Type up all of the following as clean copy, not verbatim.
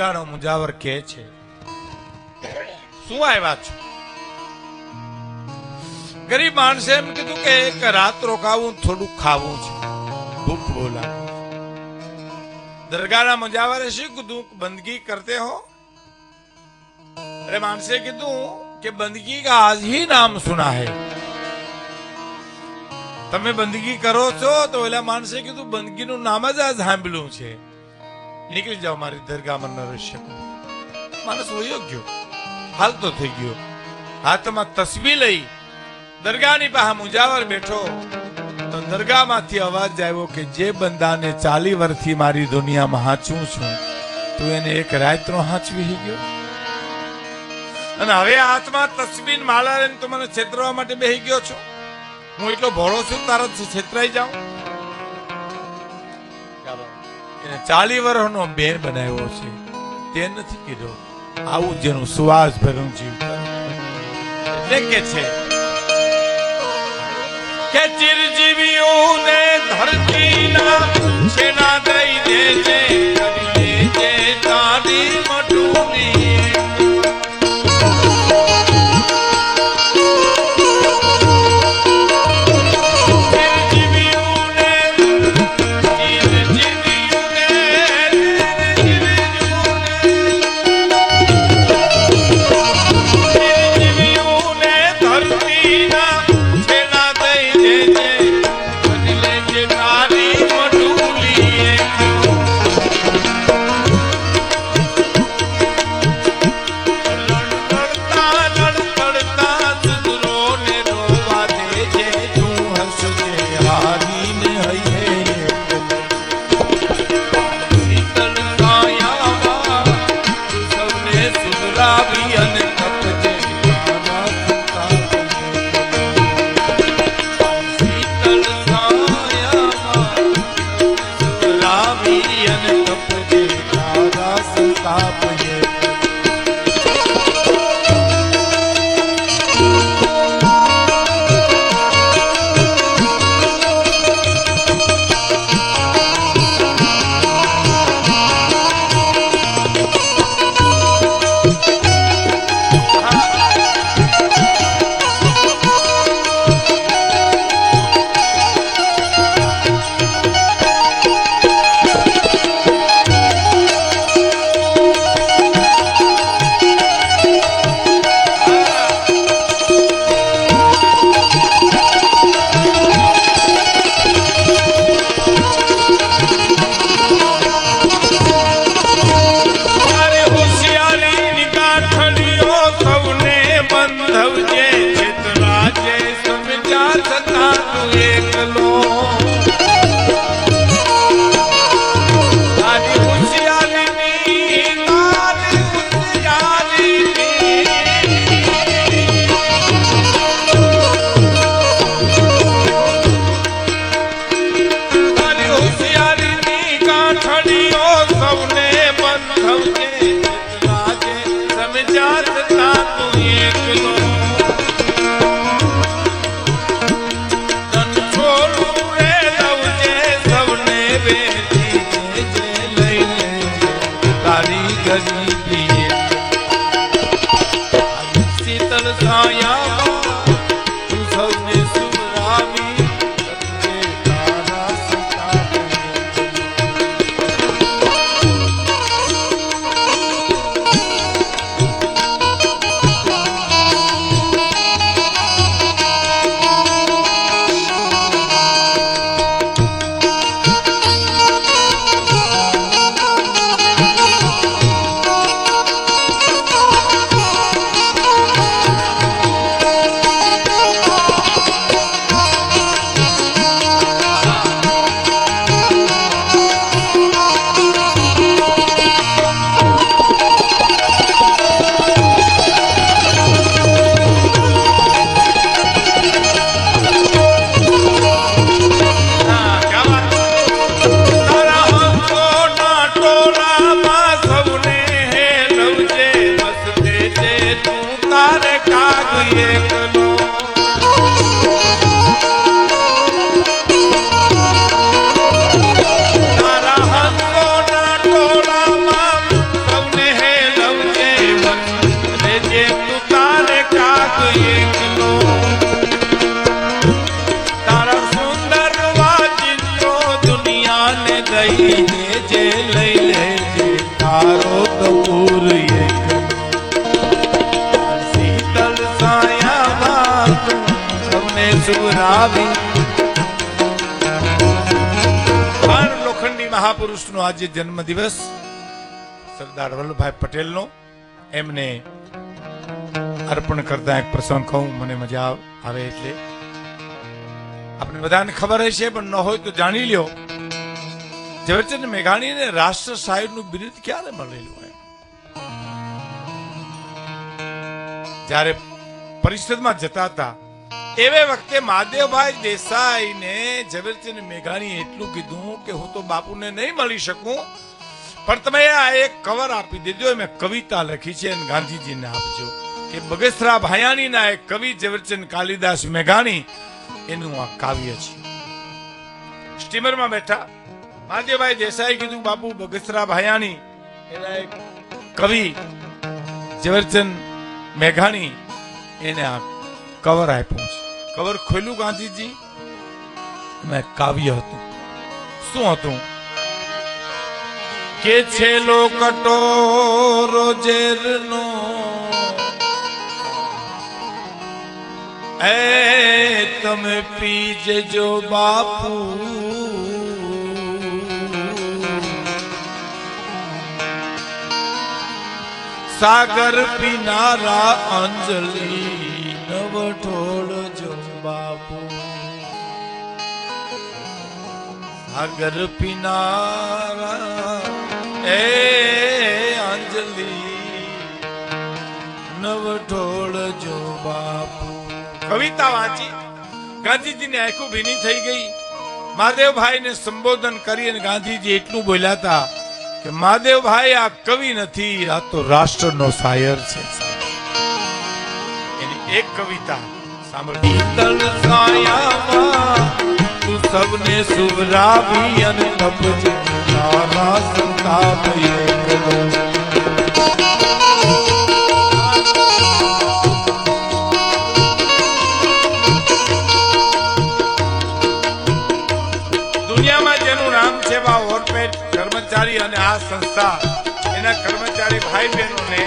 દરગાહનો મુજાવર કહે છે, શું આવ્યા છો? ગરીબ માણસે એમ કીધું કે એક રાત રોકાવું, થોડું ખાવું છે, ભૂખ બહુ લાગે. દરગાહના મુજાવરે શું કીધું? બંદગી કરતે હો? અરે માણસે કીધું કે બંદગી કા આજ ही नाम सुना है. તમે બંદગી કરો છો? તો ઓલા માણસે કીધું બંદગીનું નામ જ આ સાંભળ્યું છે. નીકળી જાઓ મારી દરગાહમાં ન રહી શકું. માણસ વયો ગયો, હાલતો થઈ ગયો. હાથમાં તસ્બીહ લઈ દરગાહની પાસે મુજાવર બેઠો તો દરગાહમાંથી અવાજ આવ્યો કે જે બંદાને 40 વર્ષથી મારી દુનિયામાં હાચું છું, તું એને એક રાતનો હાચવી ગયો, અને હવે હાથમાં તસ્બીહ માળા લઈને તું મને છેતરવા માટે બેહી ગયો છો. હું એટલો ભોળો છું તારો છેતરાઈ જાઉં? એને 40 વર્ષનો બેન બનાવ્યો છે, તે નથી કીધો આવું જેનું સુવાસ ભર્યું જીવતર. એટલે કે છે કે ચિરજીવીઓને ધરતીના છેડા દઈ દેજે, કરી દેજે તારી મટુની. એકલો તારા સુંદર વાચિત્રો દુનિયાને દઈ દેજે લઈ લેજે તારો કપૂર એકલો શીતલ સાયામાં સૌને સુરાવી લોખંડી મહાપુરુષનો આજે જન્મ દિવસ સરદાર વલ્લભભાઈ પટેલનો એમને અર્પણ કરતા એક પ્રસંગ કહું મને મજા આવે એટલે આપણે બધાને ખબર હશે પણ ન હોય તો જાણી લ્યો ઝવેરચંદ મેઘાણીને રાષ્ટ્ર સાહેબનું બિરુદ ક્યારે મળેલું હોય જ્યારે પરિષદમાં જતા હતા એવે વખતે મહાદેવભાઈ દેસાઈને ઝવેરચંદ મેઘાણીએ એટલું કીધું કે હું તો બાપુને નહીં મળી શકું પણ તમે આ એક કવર આપી દેજો મેં કવિતા લખી છે અને ગાંધીજીને આપજો કે બગસરા ભાયાણીના એક કવિ ઝવેરચંદ કાલિદાસ મેઘાણી એનું આ કાવ્ય છે સ્ટીમરમાં બેઠા મહાદેવભાઈ દેસાઈ કીધું બાપુ બગસરા ભાયાણી એના એક કવિ ઝવેરચંદ મેઘાણી એને આ કવર આપ્યું છે કવર ખોલ્યું ગાંધીજી મેં કાવ્ય હતું શું હતું કે છેલ્લો કટોરો ઝેરનો એ તમે પીજજો બાપુ સાગર પીનારા અંજલિ નવઠોળજો બાપુ સાગર પીનારા એ અંજલિ નવઠોળજો બાપુ કવિતા વાંચી ગાંધીજીની આંખો ભીની થઈ ગઈ મહાદેવભાઈને સંબોધન કરી અને ગાંધીજી એટલું બોલ્યા હતા કે મહાદેવભાઈ આ કવિ નથી આ તો રાષ્ટ્રનો શાયર છે એની એક કવિતા સાંભળી તલ સાયામાં તું સબને સુવરાવી અને તપજે તારા સંતાપ એકલો દુનિયામાં જેનું નામ છે વા ઓરપેટ કર્મચારી અને આ સંસ્થા એના કર્મચારી ભાઈ બહેનોને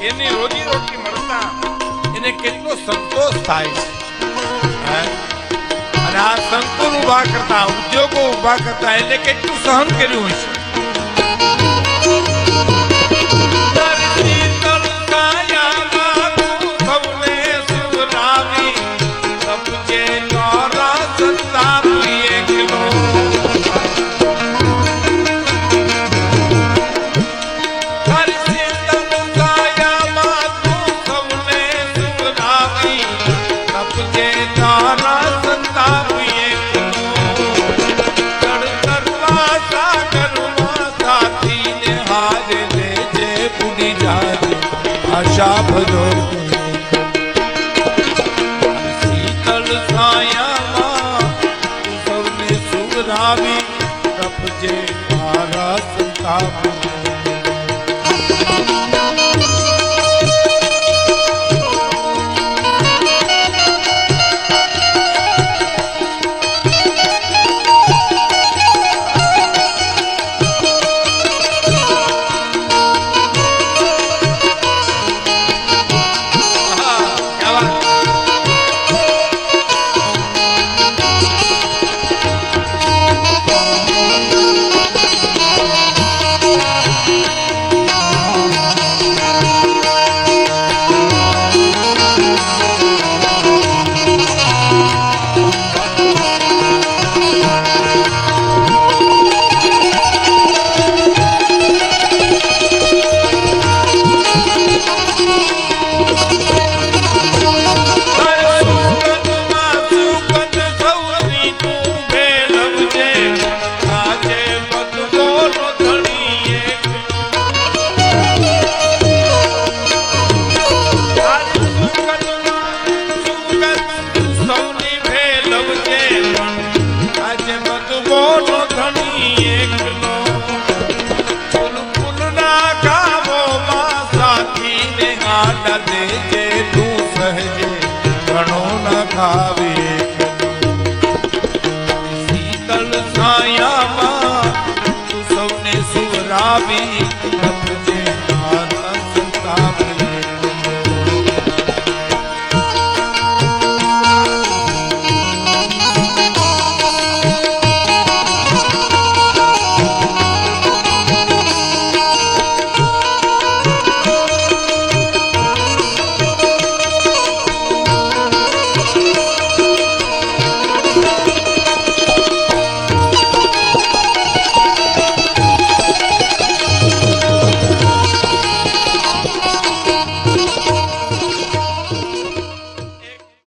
એની રોજી રોટી મળતા એને કેટલો સંતોષ થાય છે અને આ સંકુલ ઉભા કરતા ઉદ્યોગો ઉભા કરતા એને કેટલું સહન કર્યું છે આશા ભજો શીતલ છાયામાં સૌને સુવરાવી તપજે મારા સંતાપ રહેજે ઘણું ન ખાવે શીતળ છાયામાં તું સૌને સુવરાવી